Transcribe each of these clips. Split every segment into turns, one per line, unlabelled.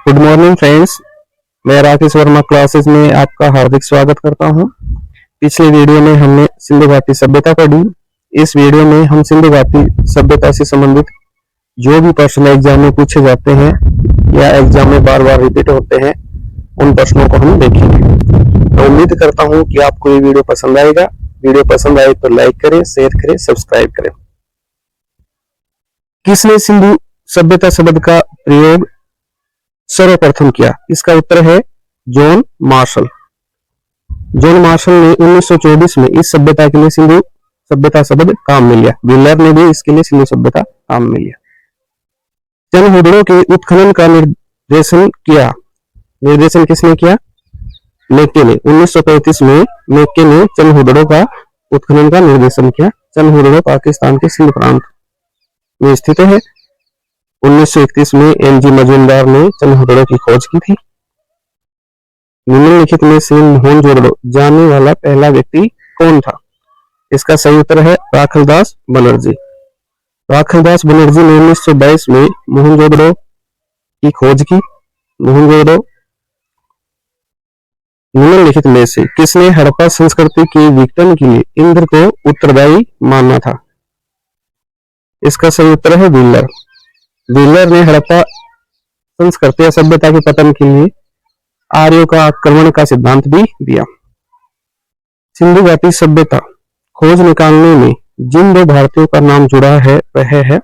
Good morning friends. मैं Rakesh Verma classes में आपका हार्दिक स्वागत करता हूं। पिछले वीडियो में हमने सिंधु घाटी सभ्यता पढ़ी। इस वीडियो में हम सिंधु घाटी सभ्यता से संबंधित जो भी प्रश्न एग्जाम में पूछे जाते हैं या एग्जाम में बार बार रिपीट होते हैं उन प्रश्नों को हम देखेंगे। तो उम्मीद करता हूं कि आपको ये वीडियो पसंद आएगा। वीडियो पसंद आए तो लाइक करें, शेयर करें, सब्सक्राइब करें। किसने सिंधु सभ्यता शब्द का प्रयोग सर्वप्रथम किया? इसका उत्तर है जॉन मार्शल। जॉन मार्शल ने 1924 में इस सभ्यता के लिए सिंधु सभ्यता शब्द काम में लिया। व्हीलर ने भी इसके लिए सिंधु सभ्यता काम में लिया। चनहुदड़ो के उत्खनन का निर्देशन किया। निर्देशन किसने किया? मेक्के ने। 1935 में मेक्के ने चनहुदड़ो का उत्खनन का निर्देशन किया। चनहुदड़ो पाकिस्तान के सिंध प्रांत में स्थित है। 1931 में एम.जी. मजूमदार ने चनहुदड़ो की खोज की थी। निम्नलिखित में से मोहनजोदड़ो जाने वाला पहला व्यक्ति कौन था? इसका सही उत्तर है राखलदास बनर्जी। राखलदास बनर्जी ने 1922 में मोहनजोदड़ो की खोज की। मोहनजोदड़ो निम्नलिखित में से किसने हड़प्पा संस्कृति के विघटन के लिए इंद्र को उत्तरदायी माना था? इसका सही उत्तर है व्हीलर। व्हीलर ने हड़प्पा संस्कृति या सभ्यता के पतन के लिए आर्यों का आक्रमण का सिद्धांत भी दिया। सिंधु घाटी सभ्यता खोज निकालने में जिन दो भारतीयों का नाम जुड़ा है वह है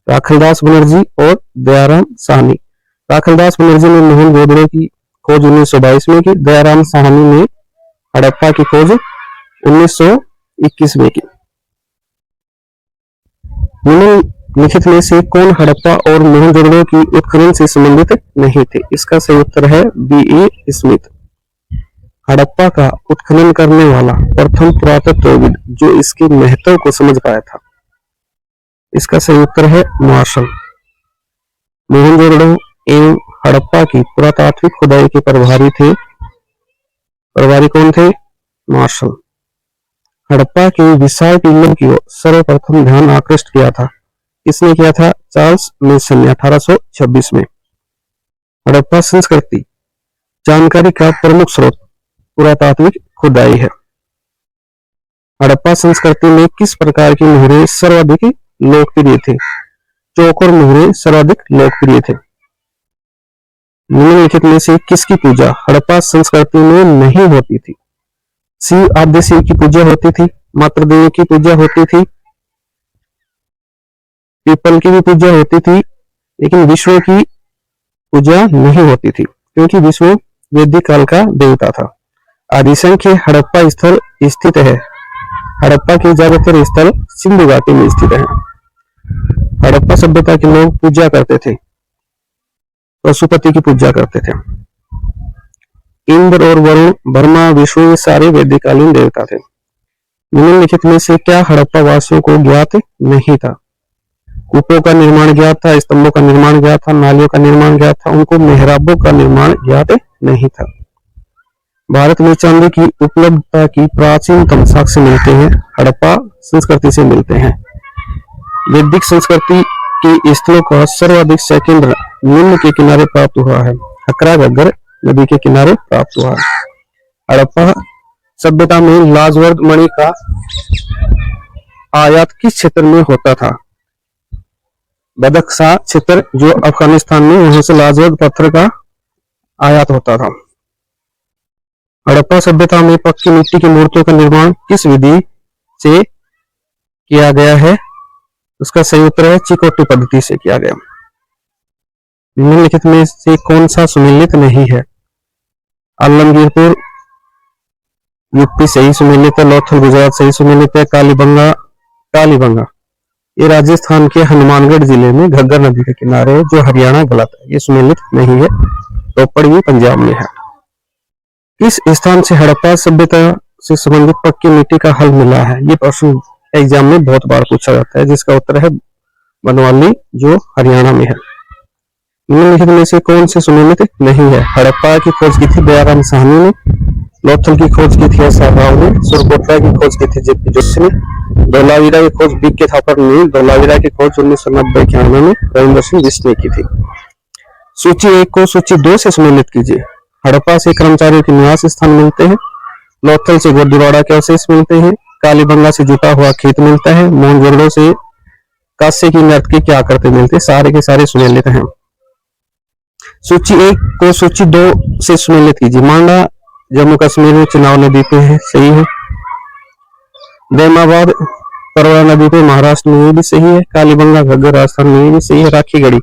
राखलदास बनर्जी और दयाराम साहनी। राखलदास बनर्जी ने मोहनजोदड़ो की खोज 1922 में की। दयाराम साहनी ने हड़प्पा की खोज 1921 में की। निम्नलिखित में से कौन हड़प्पा और मोहनजोदड़ो की उत्खनन से संबंधित नहीं थे? इसका सही उत्तर है बी.ए. स्मिथ। हड़प्पा का उत्खनन करने वाला प्रथम पुरातत्वविद जो इसके महत्व को समझ पाया था। इसका सही उत्तर है मार्शल। मोहनजोदड़ो एवं हड़प्पा की पुरातात्विक खुदाई के प्रभारी कौन थे? मार्शल। हड़प्पा के विशाल टीलों की ओर सर्वप्रथम ध्यान आकृष्ट किया था। किसने किया था? चार्ल्स मेसन ने 1826 में। हड़प्पा संस्कृति जानकारी का प्रमुख स्रोत पुरातात्विक खुदाई है। हड़प्पा संस्कृति में किस प्रकार की मुहरें सर्वाधिक लोकप्रिय थे? चौकोर मुहरें सर्वाधिक लोकप्रिय थे। निम्नलिखित में से किसकी पूजा हड़प्पा संस्कृति में नहीं होती थी? शिव आद्य शिव की पूजा होती थी, मातृ देवी की पूजा होती थी, पीपल की भी पूजा होती थी, लेकिन विष्णु की पूजा नहीं होती थी क्योंकि विष्णु वैदिक काल का देवता था। आदिसंख्य हड़प्पा स्थल स्थित है। हड़प्पा के ज्यादातर स्थल सिंधु घाटी में स्थित है। हड़प्पा सभ्यता के लोग पूजा करते थे, पशुपति की पूजा करते थे। इंद्र और वरुण, ब्रह्मा, विष्णु ये सारे वैदिककालीन देवता थे। निम्नलिखित में से क्या हड़प्पा वासियों को ज्ञात नहीं था? कूपों का निर्माण ज्ञात था, स्तंभों का निर्माण ज्ञात था, नालियों का निर्माण ज्ञात था, उनको मेहराबों का निर्माण ज्ञात नहीं था। भारत में चांदी की उपलब्धता की प्राचीनतम साक्ष्य मिलते हैं हड़प्पा संस्कृति से मिलते हैं। वैदिक संस्कृति के स्थलों का सर्वाधिक सेकेंडर निम्न के किनारे प्राप्त हुआ है। हकरा घग्गर नदी के किनारे प्राप्त हुआ है। हड़प्पा सभ्यता में लाजवर्द मणि का आयात किस क्षेत्र में होता था? बदख्शां क्षेत्र जो अफगानिस्तान में, वहां से लाजवर्द पत्थर का आयात होता था। हड़प्पा सभ्यता में पक्की मिट्टी की मूर्तियों का निर्माण किस विधि से किया गया है? उसका सही उत्तर है चिकोटी पद्धति से किया गया। निम्नलिखित में से कौन सा सुमेलित नहीं है? आलमगीरपुर यूपी सही सुमेलित है, लोथल गुजरात सही सुमेलित है, कालीबंगा ये राजस्थान के हनुमानगढ़ जिले में घग्गर नदी के किनारे है, जो हरियाणा गलत है, ये सुमेलित नहीं है। रोपड़ भी पंजाब में है। किस स्थान से हड़प्पा सभ्यता से संबंधित पक्की मिट्टी का हल मिला है? ये प्रश्न एग्जाम में बहुत बार पूछा जाता है, जिसका उत्तर है बनवाली जो हरियाणा में है। निम्नलिखित में से कौन से सुमेलित नहीं है? हड़प्पा की खोज की थी दयाराम साहनी ने, लोथल की खोज की थी एस.आर. राव ने, सुरकोटरा की खोज की थी जे.पी. जोशी ने, धोलावीरा की खोज बी.के. थापर ने, धोलावीरा की खोज 1990-91 में रविंद्र सिंह बिस्ट ने की थी। सूची 1 को सूची 2 से सम्मिलित कीजिए। हड़प्पा से कर्मचारियों के निवास स्थान मिलते हैं, लोथल से गोदीवाड़ा के अवशेष मिलते हैं, कालीबंगा से जुटा हुआ खेत मिलता है, मोहनजोदड़ो से कांस्य की नर्तकी की आकृति मिलती है। सारे के सारे सुमेलित हैं। सूची 1 को सूची 2 से सुमेलित कीजिए। मांडा जम्मू कश्मीर में चिनाव नदी पे है, सही है। दैमाबाद परवड़ा नदी पे महाराष्ट्र में, ये भी सही है। कालीबंगा घग्गर राजस्थान में, ये भी सही है। राखीगढ़ी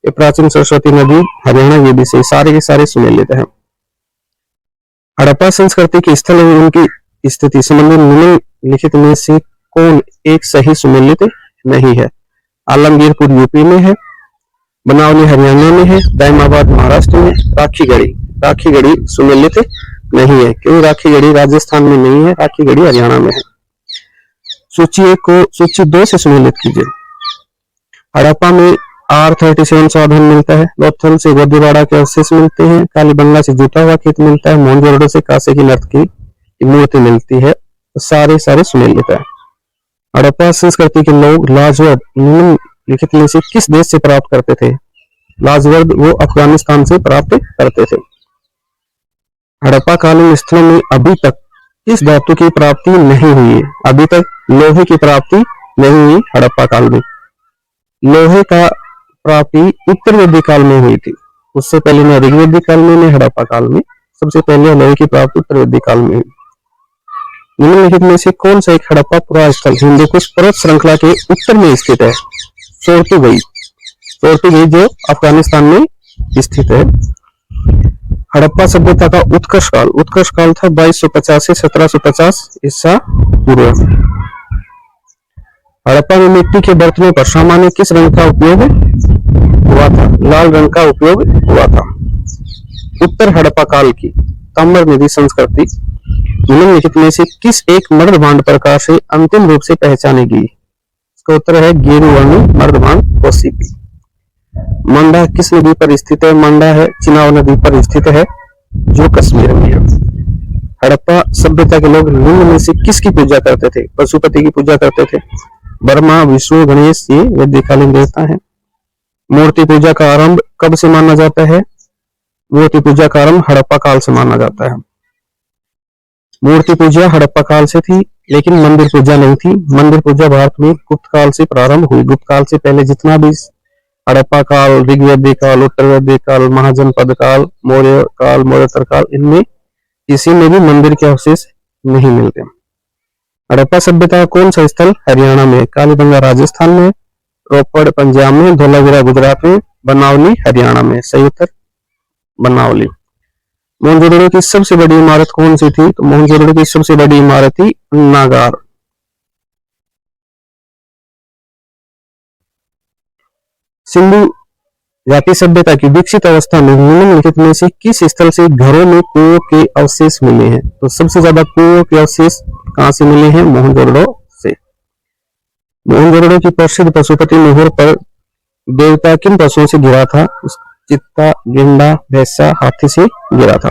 ये प्राचीन सरस्वती नदी हरियाणा, ये भी सही। सारे के सारे सुमेलित हैं। हड़प्पा संस्कृति के स्थल और उनकी स्थिति संबंधी निम्नलिखित में से कौन एक सही सुमेलित नहीं है? आलमगीरपुर यूपी में है, बनावली हरियाणा में है, दाइमाबाद महाराष्ट्र में, राखीगढ़ी सुमेलित नहीं है क्योंकि राखीगढ़ी राजस्थान में नहीं है, राखीगढ़ी हरियाणा में है। सूची 1 को सूची 2 से सुमेलित कीजिए। हड़प्पा में R37 साधन मिलता है, लोथल से गोदीवाड़ा के अवशेष मिलते हैं, कालीबंगा से जुटा हुआ खेत मिलता है, मोहनजोदड़ो से कांसे की नर्तकी की मूर्ति मिलती है। तो सारे सारे सुमेलित है। हड़प्पा संस्कृति के लोग लाजवर्द निम्नलिखित में से किस देश से प्राप्त करते थे? लाजवर्द वो अफगानिस्तान से प्राप्त करते थे। हड़प्पा कालीन स्थलों में अभी तक किस धातु की प्राप्ति नहीं हुई है? अभी तक लोहे की प्राप्ति नहीं हुई हड़प्पा काल में। लोहे का प्राप्ति उत्तर वैदिक काल में हुई थी, उससे पहले न ऋग्वैदिक काल में न हड़प्पा काल में। सबसे पहले लोहे की प्राप्ति उत्तर वैदिक काल में हुई। निम्नलिखित में से कौन सा एक हड़प्पा पुरा स्थल हिंदुकुश पर्वत श्रृंखला के उत्तर में स्थित है? सोर्तुगई जो अफगानिस्तान में स्थित है। हड़प्पा सभ्यता का उत्कर्ष काल था 2250 से 1750 ईसा पूर्व। हड़प्पा में मिट्टी के बर्तनों पर सामान्य किस रंग का उपयोग हुआ था? लाल रंग का उपयोग हुआ था। उत्तर हड़प्पा काल की ताम्र निधि संस्कृति निम्नलिखित में से किस एक मर्दभांड प्रकार से अंतिम रूप से पहचानी गई? इसका उत्तर है गेरुवर्णी मर्दभांड कोसीपी। मंडा किस नदी पर स्थित है? मंडा है चिनाव नदी पर स्थित है जो कश्मीर में है। हड़प्पा सभ्यता के लोग लिंग में से किसकी पूजा करते थे? पशुपति की पूजा करते थे। ब्रह्मा विष्णु गणेश ये वैदिककालीन देवता है। मूर्ति पूजा का आरंभ कब से माना जाता है? मूर्ति पूजा का आरंभ हड़प्पा काल से माना जाता है। मूर्ति पूजा हड़प्पा काल से थी लेकिन मंदिर पूजा नहीं थी। मंदिर पूजा भारत में गुप्त काल से प्रारंभ हुई। गुप्त काल से पहले जितना भी हड़प्पा काल, ऋग्वैदिक काल, उत्तर वैदिक काल, महाजनपद काल, मौर्य काल, मौर्योत्तर काल, इनमें किसी में भी मंदिर के अवशेष नहीं मिलते। हड़प्पा सभ्यता का कौन सा स्थल हरियाणा में? कालीबंगा राजस्थान में, रोपड़ पंजाब में, धोलावीरा गुजरात में, बनावली हरियाणा में। सही उत्तर बनावली। मोहनजोदड़ो की सबसे बड़ी इमारत कौन सी थी? तो मोहनजोदड़ो की सबसे बड़ी इमारत थी अन्नागार। सिंधु घाटी सभ्यता की विकसित अवस्था में निम्नलिखित में से किस स्थल से घरों में कुओं के अवशेष मिले हैं? तो सबसे ज्यादा कुओं के अवशेष कहां से मिले हैं? मोहनजोदड़ो से। मोहनजोदड़ो की प्रसिद्ध पशुपति मोहर पर देवता किन पशुओं से गिरा था? चित्ता, गेंडा, भैंसा, हाथी से गिरा था।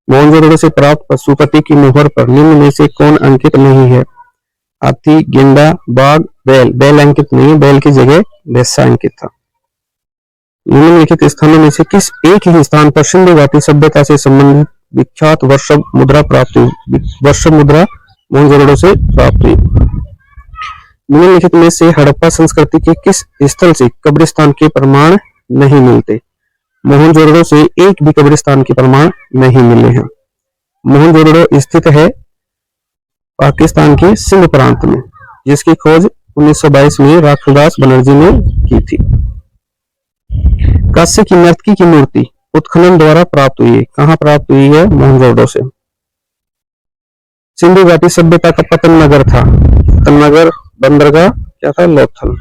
मोहनजोदड़ो से प्राप्त पशुपति की मोहर पर निम्न में से कौन अंकित नहीं है? हाथी, गेंडा, बाघ, बैल। बैल अंकित नहीं, बैल की जगह भैंसा अंकित था। निम्नलिखित स्थानों में से किस एक ही स्थान पर सिंधु घाटी सभ्यता से संबंधित विख्यात वर्षभ मुद्रा प्राप्त हुई? वर्षभ मुद्रा मोहनजोदड़ो से प्राप्त हुई। निम्नलिखित में से हड़प्पा संस्कृति के किस स्थल से कब्रिस्तान के प्रमाण नहीं मिलते? मोहनजोदड़ो से एक भी कब्रिस्तान के प्रमाण नहीं मिले हैं। मोहनजोदड़ो स्थित है पाकिस्तान के सिंध प्रांत में, जिसकी खोज 1922 में राखलदास बनर्जी ने की थी। कांस्य की नर्तकी की मूर्ति उत्खनन द्वारा प्राप्त हुई है। कहां प्राप्त हुई है? मोहनजोदड़ो से। सिंधु घाटी सभ्यता का पतन नगर था। पतन नगर बंदरगाह क्या था? लोथल।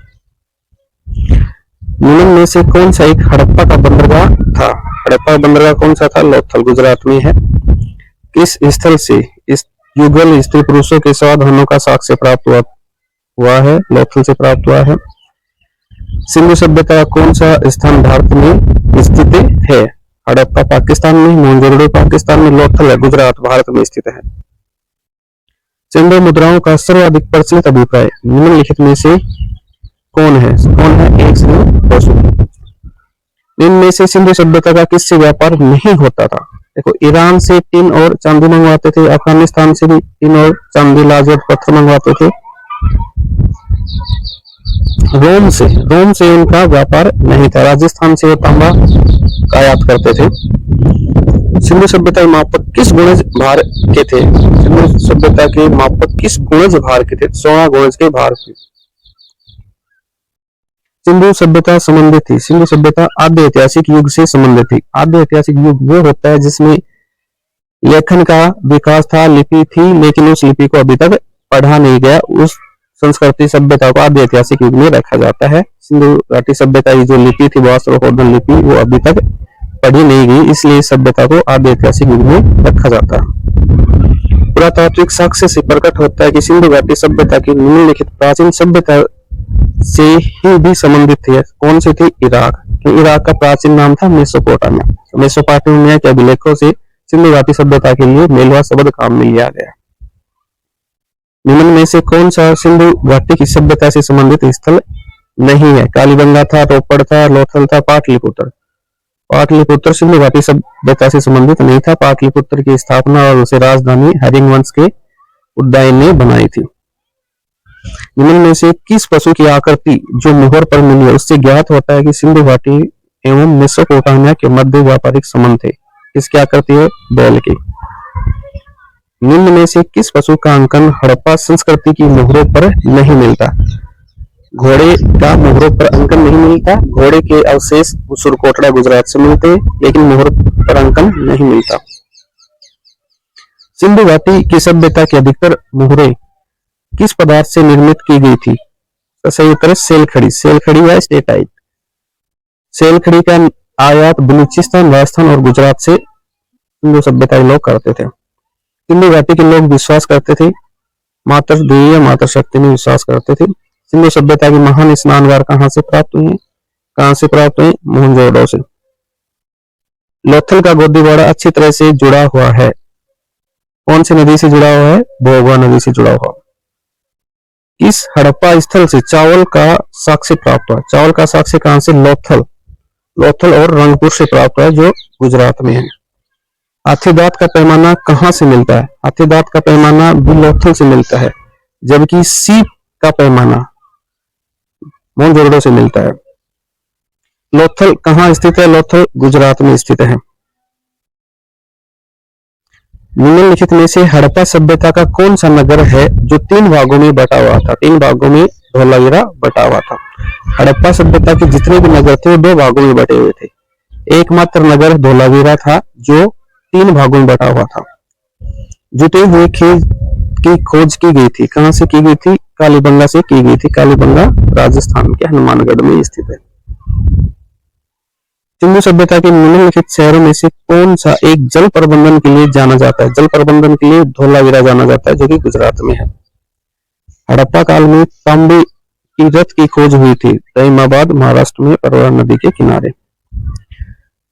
निम्न में से कौन सा एक हड़प्पा का बंदरगाह था? हड़प्पा बंदरगाह कौन सा था? लोथल गुजरात में है। किस स्थल से इस युगल स्त्री पुरुषों के साधनों का साक्ष्य प्राप्त हुआ है? लोथल से प्राप्त हुआ है। सिंधु सभ्यता का कौन सा स्थान भारत में स्थित है? हड़प्पा पाकिस्तान में, मोहनजोदड़ो पाकिस्तान में, लोथल है गुजरात भारत में स्थित है। सिंधु मुद्राओं का सर्वाधिक प्रचलित अभिप्राय निम्नलिखित में से कौन है? एक सिंधु बसु। इनमें से सिंधु सभ्यता का किससे व्यापार नहीं होता था? देखो, ईरान से टिन और चांदी मंगवाते थे, अफगानिस्तान से भी टिन और चांदी लाजवत पत्थर मंगवाते थे, रोम से उनका व्यापार नहीं था, राजस्थान से वो तांबा आयात करते थे। सिंधु सभ्यता के मापक किस गुणज भार के थे? सिंधु सभ्यता के मापक किस गुणज भार के थे? 16 गुणज के भार के। सिंधु सभ्यता संबंधित थी। सिंधु सभ्यता आद्य ऐतिहासिक युग से संबंधित थी। आद्य ऐतिहासिक युग वो होता है जिसमें लेखन का विकास था, लिपि थी, लेकिन उस लिपि को अभी तक पढ़ा नहीं गया। उस संस्कृति सभ्यता को आद्य ऐतिहासिक युग में रखा जाता है। सिंधु घाटी सभ्यता की जो लिपि थी, वास्त्रोद्गम लिपि, वो अभी तक पढ़ी नहीं गई, इसलिए इस सभ्यता को आद्य ऐतिहासिक युग में रखा जाता है। पुरातात्विक साक्ष्य से प्रकट होता है कि सिंधु घाटी सभ्यता की निम्नलिखित प्राचीन सभ्यता से ही भी संबंधित थी। कौन सी थी? इराक। इराक का प्राचीन नाम था मेसोपोटामिया। मेसोपोटामिया के अभिलेखों से सिंधु घाटी सभ्यता के लिए मेलवा शब्द काम में लिया गया। निम्न में से कौन सा सिंधु घाटी की सभ्यता से संबंधित स्थल नहीं है? कालीबंगा था, रोपड़ था, लोथल था, पाटलिपुत्र। पाटलिपुत्र सिंधु घाटी सभ्यता से संबंधित नहीं था। पाटलिपुत्र की स्थापना और उसे राजधानी हरिंगवंश के उदय ने बनाई थी। निम्न में से किस पशु की आकृति जो मोहर पर मिली है उससे ज्ञात होता है कि सिंधु घाटी एवं मेसोपोटामिया के मध्य व्यापारिक संबंध थे? किसकी आकृति है? बैल की। निम्न में से किस पशु का अंकन हड़प्पा संस्कृति की मोहरों पर नहीं मिलता? घोड़े का मोहरों पर अंकन नहीं मिलता। घोड़े के अवशेष सुरकोटड़ा गुजरात से मिलते हैं, लेकिन मोहर पर अंकन नहीं मिलता। सिंधु घाटी की सभ्यता की अधिकतर मोहरें किस पदार्थ से निर्मित की गई थी? तो सही उत्तर है सेलखड़ी। सेलखड़ी या स्टेटाइट। सेलखड़ी का आयात बलूचिस्तान, राजस्थान और गुजरात से सिंधु सभ्यता के लोग करते थे। सिंधु घाटी के लोग विश्वास करते थे, मातृ देवी या मातृ शक्ति में विश्वास करते थे। सिंधु सभ्यता की महान स्नानगार कहाँ से प्राप्त हुई? कहाँ से प्राप्त हुई? मोहनजोदड़ो से। लोथल का गोदीवाड़ा अच्छी तरह से जुड़ा हुआ है। कौन सी नदी से जुड़ा हुआ है? भोगवा नदी से जुड़ा हुआ। इस हड़प्पा स्थल से चावल का साक्ष्य प्राप्त हुआ। चावल का साक्ष्य कहां से? लोथल और रंगपुर से प्राप्त हुआ, जो गुजरात में है। हाथीदांत का पैमाना कहां से मिलता है? हाथीदांत का पैमाना भी लोथल से मिलता है, जबकि सीप का पैमाना मोहनजोदड़ो से मिलता है। लोथल कहां स्थित है? लोथल गुजरात में स्थित है। निम्नलिखित में से हड़प्पा सभ्यता का कौन सा नगर है जो 3 भागों में बटा हुआ था? 3 भागों में धोलावीरा बटा हुआ था। हड़प्पा सभ्यता के जितने भी नगर थे वो 2 भागों में बटे हुए थे। एकमात्र नगर धोलावीरा था जो 3 भागों में बटा हुआ था। जुटे हुए खेल की खोज की गई थी। कहां से की गई थी? कालीबंगा से की गई थी। कालीबंगा राजस्थान के हनुमानगढ़ में स्थित है। सिंधु सभ्यता के निम्नलिखित शहरों में से कौन सा एक जल प्रबंधन के लिए जाना जाता है? जल प्रबंधन के लिए धोलावीरा जाना जाता है, जो कि गुजरात में है। हड़प्पा काल में तांबे की रथ की खोज हुई थी। रहीमाबाद महाराष्ट्र में परवरा नदी के किनारे।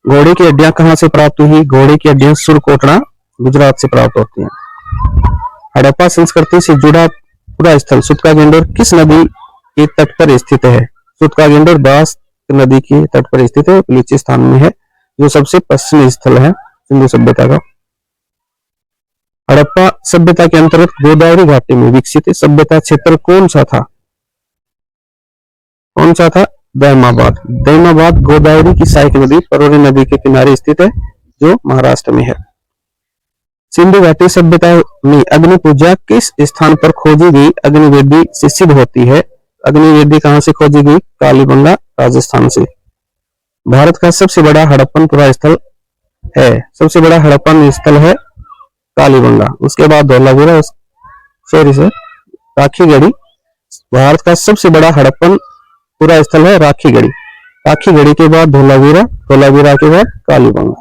घोड़े की हड्डियां कहां से प्राप्त हुई? घोड़े की हड्डियां सुरकोटड़ा गुजरात से प्राप्त होती हैं। हड़प्पा संस्कृति से जुड़ा पूरा स्थल सुतका गेंडोर किस नदी के तट पर स्थित है? सुतका गेंडोर दास नदी के तट पर स्थित है, बलूचिस्तान में है, जो सबसे पश्चिमी स्थल है सिंधु सभ्यता का। हड़प्पा सभ्यता के अंतर्गत गोदावरी घाटी में विकसित सभ्यता क्षेत्र कौन सा था? कौन सा था? दैमाबाद। दैमाबाद गोदावरी की सहायक नदी परवरी नदी के किनारे स्थित है, जो महाराष्ट्र में है। सिंधु घाटी सभ्यता में अग्नि पूजा किस स्थान पर खोजी गई अग्निवेदी से सिद्ध होती है? अग्निवेदी कहां से खोजी गई? कालीबंगा राजस्थान से। भारत का सबसे बड़ा हड़प्पन पुरा स्थल है। सबसे बड़ा हड़प्पन स्थल है कालीबंगा, उसके बाद धोलावीरा, राखीगढ़ी। भारत का सबसे बड़ा हड़प्पन पुरा स्थल है राखीगढ़ी। राखीगढ़ी के बाद धोलावीरा, धोलावीरा के बाद कालीबंगा।